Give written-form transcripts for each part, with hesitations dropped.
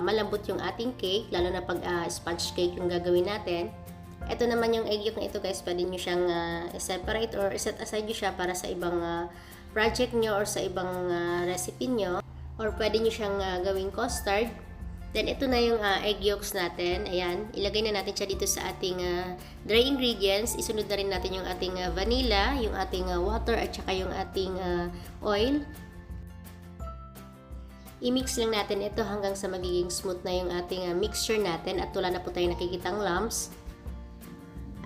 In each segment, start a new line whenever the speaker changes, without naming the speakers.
malambot yung ating cake, lalo na pag sponge cake yung gagawin natin. Ito naman yung egg yolk na ito guys, pwede nyo siyang separate or set aside nyo siya para sa ibang project nyo or sa ibang recipe nyo. Or pwede nyo siyang gawing custard. Then, ito na yung egg yolks natin. Ayan, ilagay na natin siya dito sa ating dry ingredients. Isunod na rin natin yung ating vanilla, yung ating water, at saka yung ating oil. I-mix lang natin ito hanggang sa magiging smooth na yung ating mixture natin at wala na po tayong nakikitang lumps.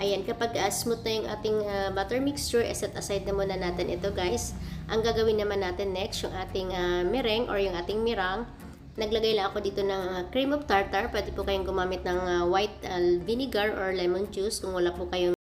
Ayan, kapag smooth na yung ating butter mixture, set aside na muna natin ito guys. Ang gagawin naman natin next, yung ating meringue or yung ating mirang. Naglagay lang ako dito ng cream of tartar. Pwede po kayong gumamit ng white vinegar or lemon juice kung wala po kayong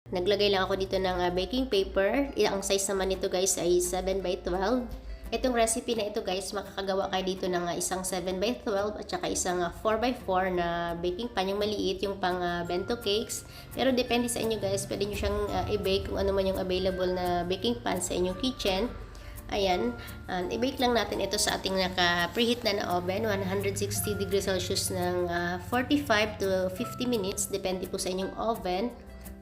naglagay lang ako dito ng baking paper. Ang size naman nito guys ay 7x12. Itong recipe na ito guys, makakagawa kayo dito ng isang 7x12 at saka isang 4x4 na baking pan, yung maliit, yung pang bento cakes. Pero depende sa inyo guys, pwede nyo siyang i-bake kung ano man yung available na baking pan sa inyong kitchen. Ayan, i-bake lang natin ito sa ating naka-preheat na oven, 160 degrees Celsius ng 45 to 50 minutes, depende po sa inyong oven.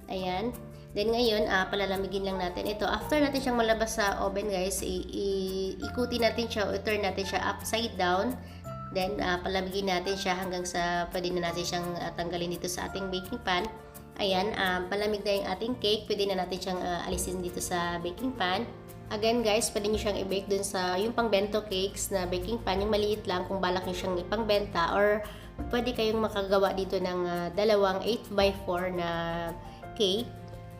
Ayan. Then ngayon, palalamigin lang natin ito. After natin siyang malabas sa oven guys, ikutin natin siya o turn natin siya upside down. Then, palamigin natin siya hanggang sa pwede na natin siyang tanggalin dito sa ating baking pan. Ayan, palamig na yung ating cake. Pwede na natin siyang alisin dito sa baking pan. Again guys, pwede nyo siyang i-bake dun sa yung pang bento cakes na baking pan. Yung maliit lang kung balak nyo siyang ipangbenta. Or pwede kayong makagawa dito ng dalawang 8x4 na cake.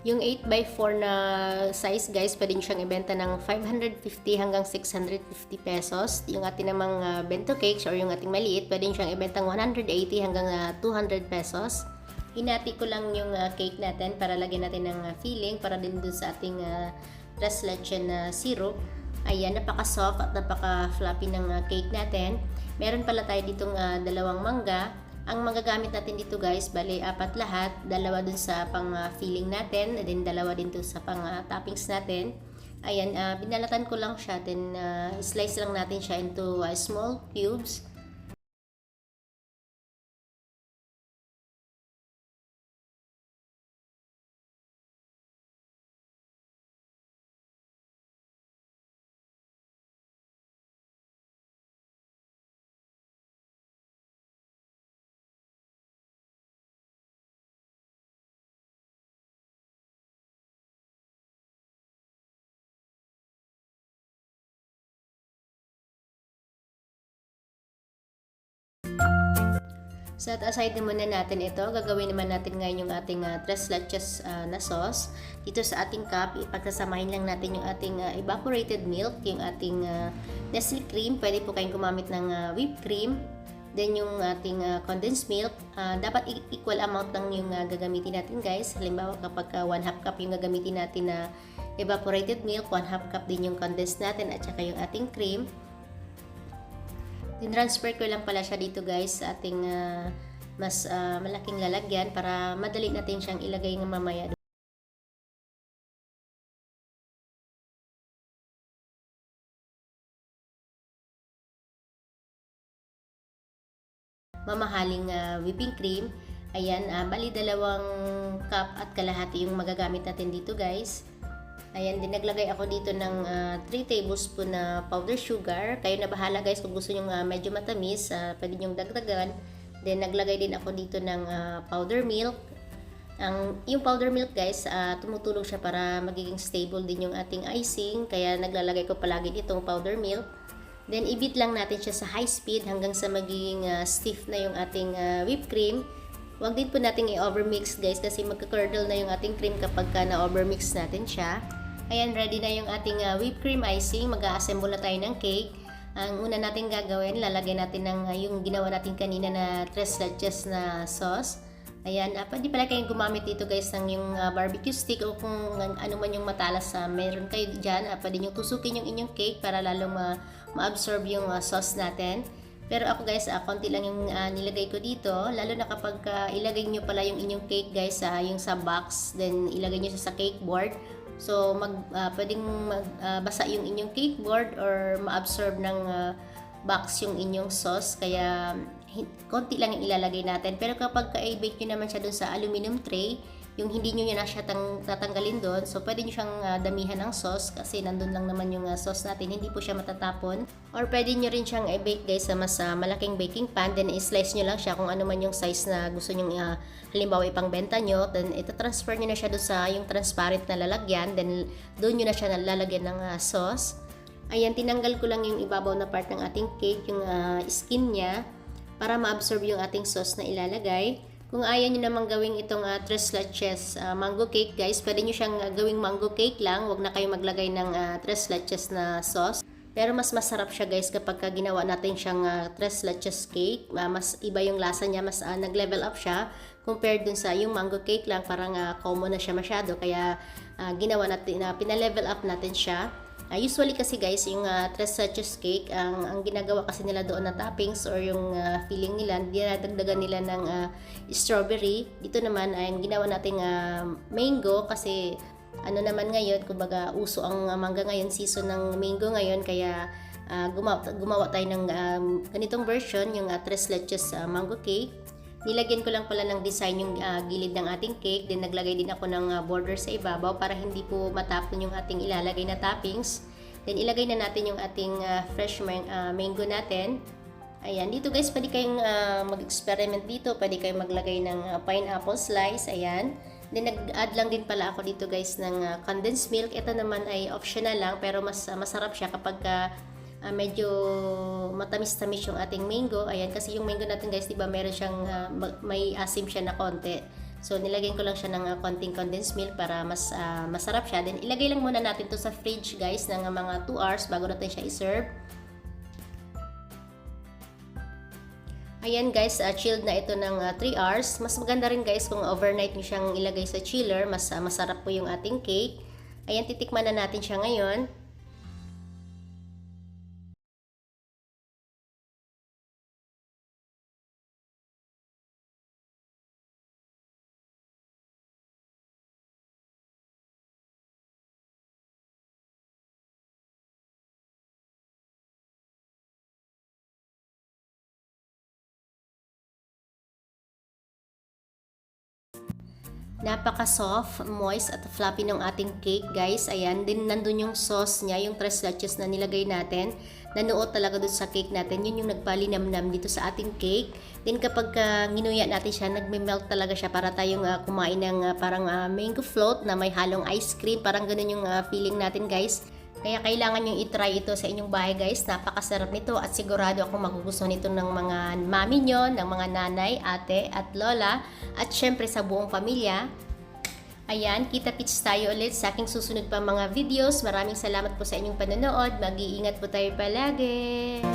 Yung 8x4 na size guys, pwede nyo siyang ibenta ng 550 hanggang 650 pesos. Yung ating namang bento cakes or yung ating maliit, pwede nyo siyang ibenta ng 180 hanggang 200 pesos. Hinati ko lang yung cake natin para lagyan natin ng filling para din dun sa ating tres leche na syrup. Ayan, napaka-soft at napaka-fluffy ng cake natin. Meron pala tayo ditong dalawang mangga. Ang magagamit natin dito guys, bali 4 lahat. Dalawa dun sa pang filling natin, and then dalawa din dun sa pang toppings natin. Ayan, binalatan ko lang siya, then slice lang natin siya into small cubes. Set aside muna natin ito. Gagawin naman natin ngayon yung ating tres leches na sauce. Dito sa ating cup, ipagkasamahin lang natin yung ating evaporated milk, yung ating Nestle cream. Pwede po kayong gumamit ng whipped cream. Then yung ating condensed milk. Dapat equal amount lang yung gagamitin natin guys. Halimbawa kapag 1/2 cup yung gagamitin natin na evaporated milk, 1/2 cup din yung condensed natin at saka yung ating cream. Transfer ko lang pala siya dito guys sa ating mas malaking lalagyan para madali natin siyang ilagay ng mamaya. mamahaling whipping cream. Ayan, bali 2 cup at kalahati yung magagamit natin dito guys. Ayan, din naglagay ako dito ng 3 tablespoon na powder sugar. Kayo na bahala guys kung gusto nyo medyo matamis, pwede nyo dagdagan. Then naglagay din ako dito ng powder milk. Yung powder milk guys, tumutulong siya para magiging stable din yung ating icing. Kaya naglalagay ko palagi ditong powder milk. Then i-beat lang natin siya sa high speed hanggang sa magiging stiff na yung ating whipped cream. Huwag din po natin i-overmix guys kasi magka-curdle na yung ating cream kapag na-overmix natin siya. Ayan, ready na yung ating whipped cream icing. Mag-a-assemble na tayo ng cake. Ang una natin gagawin, lalagyan natin ng yung ginawa natin kanina na 3 slices na sauce. Ayan, pwede pala kayong gumamit dito guys ng yung barbecue stick o kung ano man yung matalas meron kayo dyan. Pwede nyo tusukin yung inyong cake para lalong ma-absorb yung sauce natin. Pero ako guys, konti lang yung nilagay ko dito. Lalo na kapag ilagay nyo pala yung inyong cake guys yung sa box, then ilagay nyo siya sa cake board. So, pwedeng basa yung inyong cake board or ma-absorb ng box yung inyong sauce. Kaya, konti lang yung ilalagay natin. Pero kapag i-bake nyo naman siya dun sa aluminum tray, yung hindi nyo na siya tatanggalin doon, so pwede nyo siyang damihan ng sauce kasi nandun lang naman yung sauce natin, hindi po siya matatapon. Or pwede nyo rin siyang i-bake guys sa mas malaking baking pan, then i-slice nyo lang siya kung ano man yung size na gusto nyo halimbawa ipangbenta nyo, then ito-transfer nyo na siya doon sa yung transparent na lalagyan, then doon nyo na siya lalagyan ng sauce. Ayan, tinanggal ko lang yung ibabaw na part ng ating cake, yung skin niya, para ma-absorb yung ating sauce na ilalagay. Kung ayaw nyo namang gawing itong 3 slices mango cake guys, pwede nyo siyang gawing mango cake lang. Huwag na kayo maglagay ng 3 slices na sauce. Pero mas masarap siya guys kapag ginawa natin siyang 3 slices cake. Mas iba yung lasa niya, mas nag-level up siya compared dun sa yung mango cake lang. Parang common na siya masyado. Kaya ginawa natin, pina-level up natin siya. Usually kasi guys, yung 3 slices cake, ang ginagawa kasi nila doon na toppings or yung filling nila, dinadagdagan nila ng strawberry. Dito naman ay ginawa nating mango kasi ano naman ngayon, kumbaga uso ang mangga ngayon, season ng mango ngayon, kaya gumawa tayo ng ganitong version, yung 3 slices mango cake. Nilagyan ko lang pala ng design yung gilid ng ating cake. Then naglagay din ako ng border sa ibabaw para hindi po matapon yung ating ilalagay na toppings. Then ilagay na natin yung ating fresh mango natin. Ayan, dito guys, pwede kayong mag-experiment dito. Pwede kayong maglagay ng pineapple slice. Ayan. Then nag-add lang din pala ako dito guys ng condensed milk. Ito naman ay optional lang pero mas masarap siya kapag medyo matamis-tamis yung ating mango. Ayan, kasi yung mango natin guys, diba meron siyang may asim siya na konti. So nilagyan ko lang siya ng konting condensed milk para mas masarap siya. Then ilagay lang muna natin to sa fridge guys ng mga 2 hours bago natin siya i-serve. Ayan guys, chilled na ito ng 3 hours. Mas maganda rin guys kung overnight nyo siyang ilagay sa chiller, mas masarap po yung ating cake. Ayan, titikman na natin siya ngayon. Napaka-soft, moist at fluffy ng ating cake guys. Ayan, din nandun yung sauce niya, yung 3 slices na nilagay natin. Nanuot talaga dun sa cake natin. Yun yung nagpalinamnam dito sa ating cake. Then kapag ginuya natin siya, nagme-melt talaga siya para tayong kumain ng parang mango float na may halong ice cream. Parang ganun yung feeling natin guys. Kaya kailangan nyo i-try ito sa inyong bahay guys. Napakasarap nito at sigurado akong magugustuhan nito ng mga mami nyo, ng mga nanay, ate at lola at syempre sa buong pamilya. Ayan, kita-kits tayo ulit sa aking susunod pa mga videos. Maraming salamat po sa inyong panonood. Mag-iingat po tayo palagi.